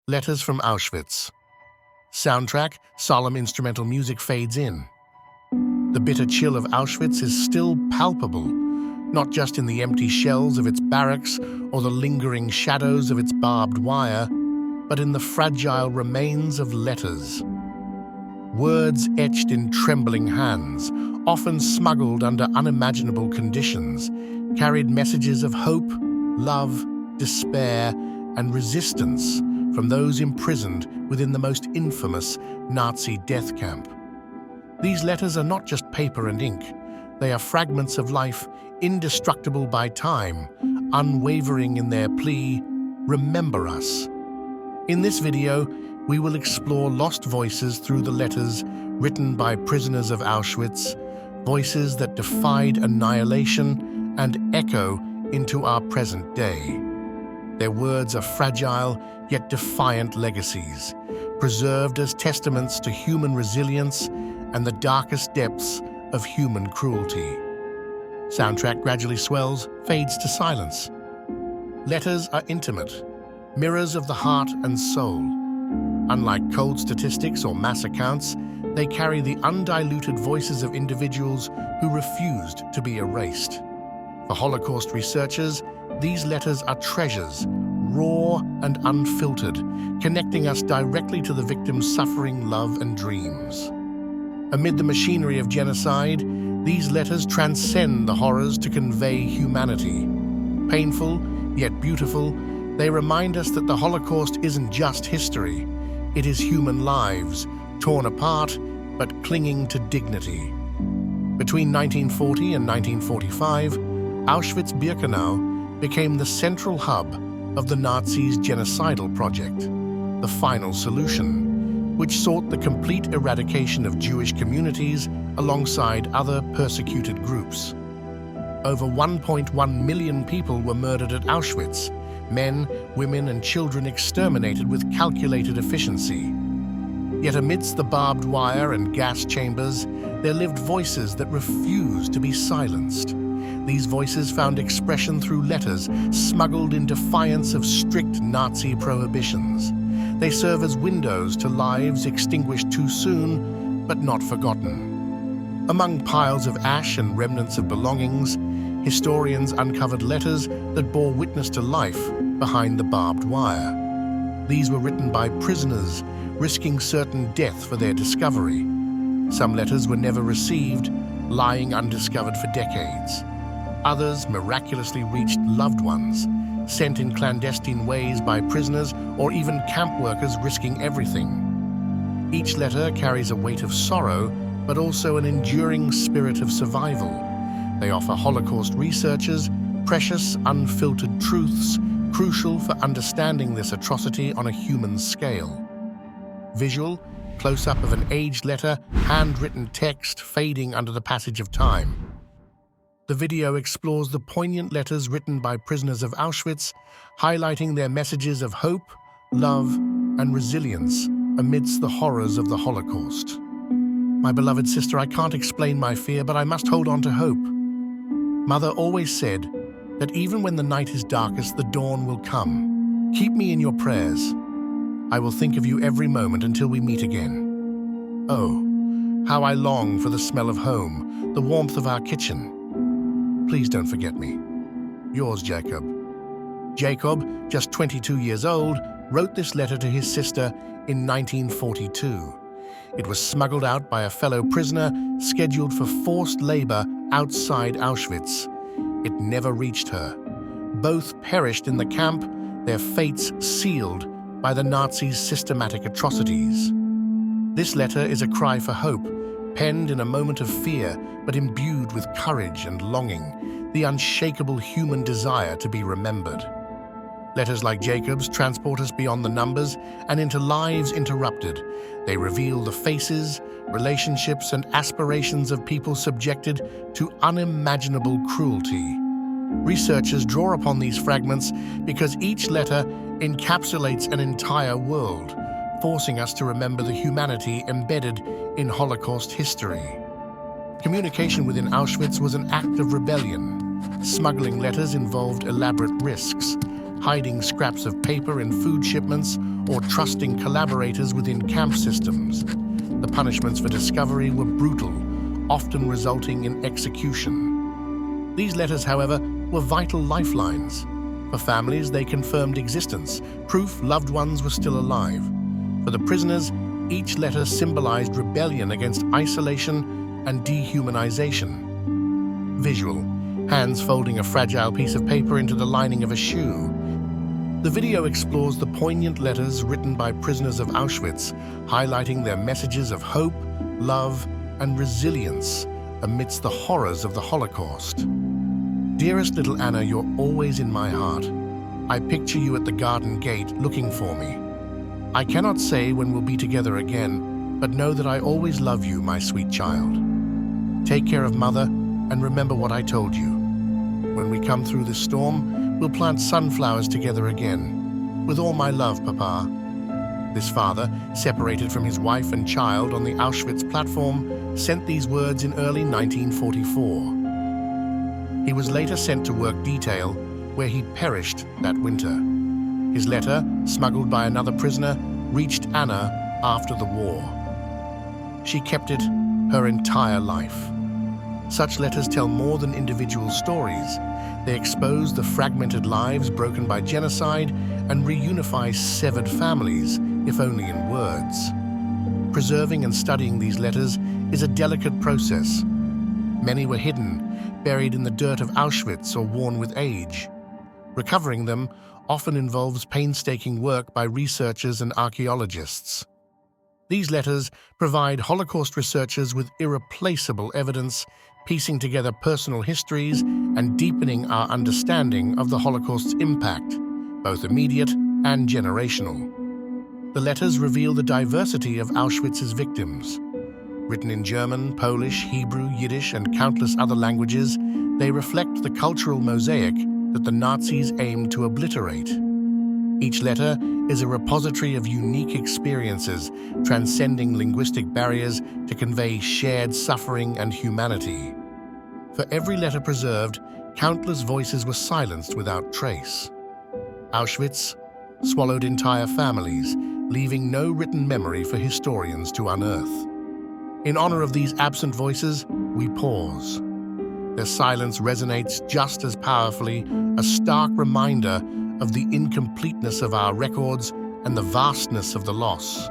Letters from Auschwitz. Soundtrack, solemn instrumental music fades in. The bitter chill of Auschwitz is still palpable, not just in the empty shells of its barracks or the lingering shadows of its barbed wire, but in the fragile remains of letters. Words etched in trembling hands, often smuggled under unimaginable conditions, carried messages of hope, love, despair, and resistance from those imprisoned within the most infamous Nazi death camp. These letters are not just paper and ink. They are fragments of life, indestructible by time, unwavering in their plea, "Remember us." In this video, we will explore lost voices through the letters written by prisoners of Auschwitz, voices that defied annihilation and echo into our present day. Their words are fragile yet defiant legacies, preserved as testaments to human resilience and the darkest depths of human cruelty. Soundtrack gradually swells, fades to silence. Letters are intimate, mirrors of the heart and soul. Unlike cold statistics or mass accounts, they carry the undiluted voices of individuals who refused to be erased. For Holocaust researchers, these letters are treasures, raw and unfiltered, connecting us directly to the victims' suffering, love, and dreams. Amid the machinery of genocide, these letters transcend the horrors to convey humanity. Painful, yet beautiful, they remind us that the Holocaust isn't just history. It is human lives, torn apart, but clinging to dignity. Between 1940 and 1945, Auschwitz-Birkenau became the central hub of the Nazis' genocidal project, the Final Solution, which sought the complete eradication of Jewish communities alongside other persecuted groups. Over 1.1 million people were murdered at Auschwitz, men, women, and children exterminated with calculated efficiency. Yet amidst the barbed wire and gas chambers, there lived voices that refused to be silenced. These voices found expression through letters smuggled in defiance of strict Nazi prohibitions. They serve as windows to lives extinguished too soon, but not forgotten. Among piles of ash and remnants of belongings, historians uncovered letters that bore witness to life behind the barbed wire. These were written by prisoners, risking certain death for their discovery. Some letters were never received, lying undiscovered for decades. Others miraculously reached loved ones, sent in clandestine ways by prisoners or even camp workers risking everything. Each letter carries a weight of sorrow, but also an enduring spirit of survival. They offer Holocaust researchers precious, unfiltered truths crucial for understanding this atrocity on a human scale. Visual, close-up of an aged letter, handwritten text fading under the passage of time. The video explores the poignant letters written by prisoners of Auschwitz, highlighting their messages of hope, love, and resilience amidst the horrors of the Holocaust. My beloved sister, I can't explain my fear, but I must hold on to hope. Mother always said that even when the night is darkest, the dawn will come. Keep me in your prayers. I will think of you every moment until we meet again. Oh, how I long for the smell of home, the warmth of our kitchen. Please don't forget me. Yours, Jacob. Jacob, just 22 years old, wrote this letter to his sister in 1942. It was smuggled out by a fellow prisoner scheduled for forced labor outside Auschwitz. It never reached her. Both perished in the camp, their fates sealed by the Nazis' systematic atrocities. This letter is a cry for hope, penned in a moment of fear, but imbued with courage and longing, the unshakable human desire to be remembered. Letters like Jacob's transport us beyond the numbers and into lives interrupted. They reveal the faces, relationships, and aspirations of people subjected to unimaginable cruelty. Researchers draw upon these fragments because each letter encapsulates an entire world, forcing us to remember the humanity embedded in Holocaust history. Communication within Auschwitz was an act of rebellion. Smuggling letters involved elaborate risks. hiding scraps of paper in food shipments or trusting collaborators within camp systems. The punishments for discovery were brutal, often resulting in execution. These letters, however, were vital lifelines. For families, they confirmed existence, proof loved ones were still alive. For the prisoners, each letter symbolized rebellion against isolation and dehumanization. Visual: hands folding a fragile piece of paper into the lining of a shoe. The video explores the poignant letters written by prisoners of Auschwitz, highlighting their messages of hope, love, and resilience amidst the horrors of the Holocaust. Dearest little Anna, you're always in my heart. I picture you at the garden gate looking for me. I cannot say when we'll be together again, but know that I always love you, my sweet child. Take care of Mother, and remember what I told you. When we come through this storm, we'll plant sunflowers together again. With all my love, Papa. This father, separated from his wife and child on the Auschwitz platform, sent these words in early 1944. He was later sent to work detail, where he perished that winter. His letter, smuggled by another prisoner, reached Anna after the war. She kept it her entire life. Such letters tell more than individual stories. They expose the fragmented lives broken by genocide and reunify severed families, if only in words. Preserving and studying these letters is a delicate process. Many were hidden, buried in the dirt of Auschwitz or worn with age. Recovering them often involves painstaking work by researchers and archaeologists. These letters provide Holocaust researchers with irreplaceable evidence, piecing together personal histories and deepening our understanding of the Holocaust's impact, both immediate and generational. The letters reveal the diversity of Auschwitz's victims. Written in German, Polish, Hebrew, Yiddish, and countless other languages, they reflect the cultural mosaic that the Nazis aimed to obliterate. Each letter is a repository of unique experiences, transcending linguistic barriers to convey shared suffering and humanity. For every letter preserved, countless voices were silenced without trace. Auschwitz swallowed entire families, leaving no written memory for historians to unearth. In honor of these absent voices, we pause. Their silence resonates just as powerfully, a stark reminder of the incompleteness of our records and the vastness of the loss.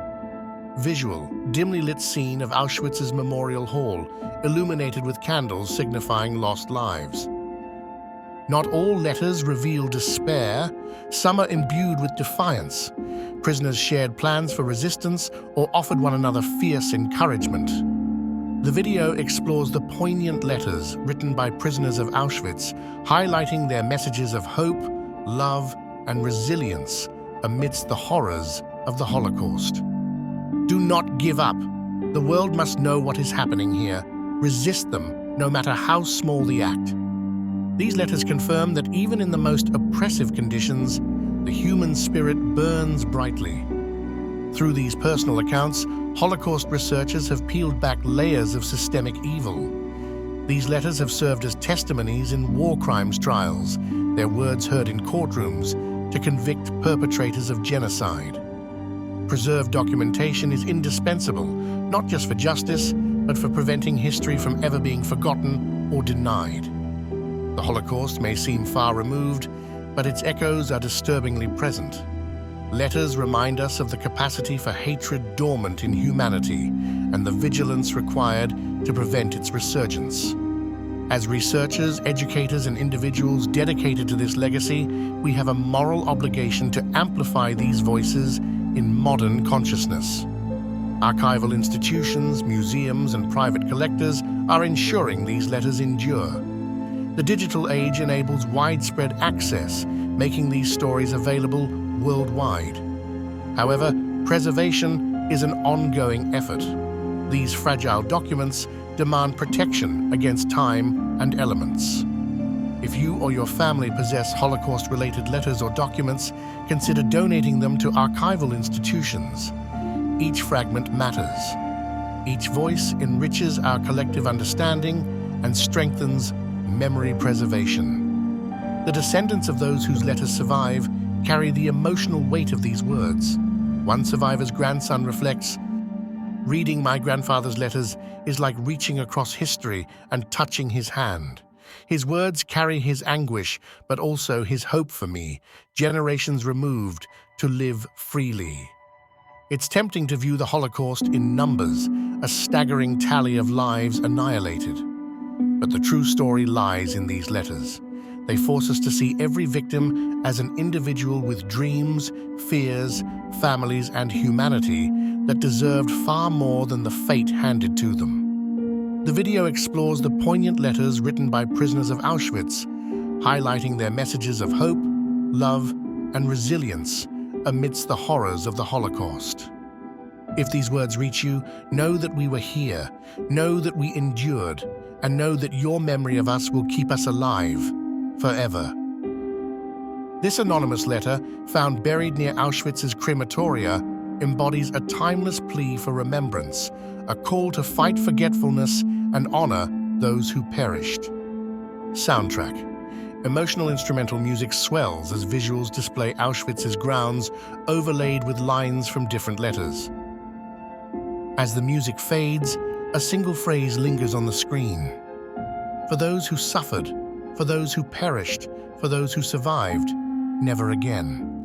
Visual, dimly lit scene of Auschwitz's Memorial Hall, illuminated with candles signifying lost lives. Not all letters reveal despair, some are imbued with defiance. Prisoners shared plans for resistance or offered one another fierce encouragement. The video explores the poignant letters written by prisoners of Auschwitz, highlighting their messages of hope, love, and resilience amidst the horrors of the Holocaust. Do not give up. The world must know what is happening here. Resist them, no matter how small the act. These letters confirm that even in the most oppressive conditions, the human spirit burns brightly. Through these personal accounts, Holocaust researchers have peeled back layers of systemic evil. These letters have served as testimonies in war crimes trials, their words heard in courtrooms to convict perpetrators of genocide. Preserved documentation is indispensable, not just for justice, but for preventing history from ever being forgotten or denied. The Holocaust may seem far removed, but its echoes are disturbingly present. Letters remind us of the capacity for hatred dormant in humanity and the vigilance required to prevent its resurgence. As researchers, educators, and individuals dedicated to this legacy, we have a moral obligation to amplify these voices in modern consciousness. Archival institutions, museums, and private collectors are ensuring these letters endure. The digital age enables widespread access, making these stories available worldwide. However, preservation is an ongoing effort. These fragile documents demand protection against time and elements. If you or your family possess Holocaust-related letters or documents, consider donating them to archival institutions. Each fragment matters. Each voice enriches our collective understanding and strengthens memory preservation. The descendants of those whose letters survive carry the emotional weight of these words. One survivor's grandson reflects, "Reading my grandfather's letters is like reaching across history and touching his hand. His words carry his anguish, but also his hope for me, generations removed, to live freely." It's tempting to view the Holocaust in numbers, a staggering tally of lives annihilated. But the true story lies in these letters. They force us to see every victim as an individual with dreams, fears, families, and humanity that deserved far more than the fate handed to them. The video explores the poignant letters written by prisoners of Auschwitz, highlighting their messages of hope, love, and resilience amidst the horrors of the Holocaust. If these words reach you, know that we were here, know that we endured, and know that your memory of us will keep us alive forever. This anonymous letter, found buried near Auschwitz's crematoria, embodies a timeless plea for remembrance, a call to fight forgetfulness and honor those who perished. Soundtrack. Emotional instrumental music swells as visuals display Auschwitz's grounds overlaid with lines from different letters. As the music fades, a single phrase lingers on the screen. For those who suffered, for those who perished, for those who survived, never again.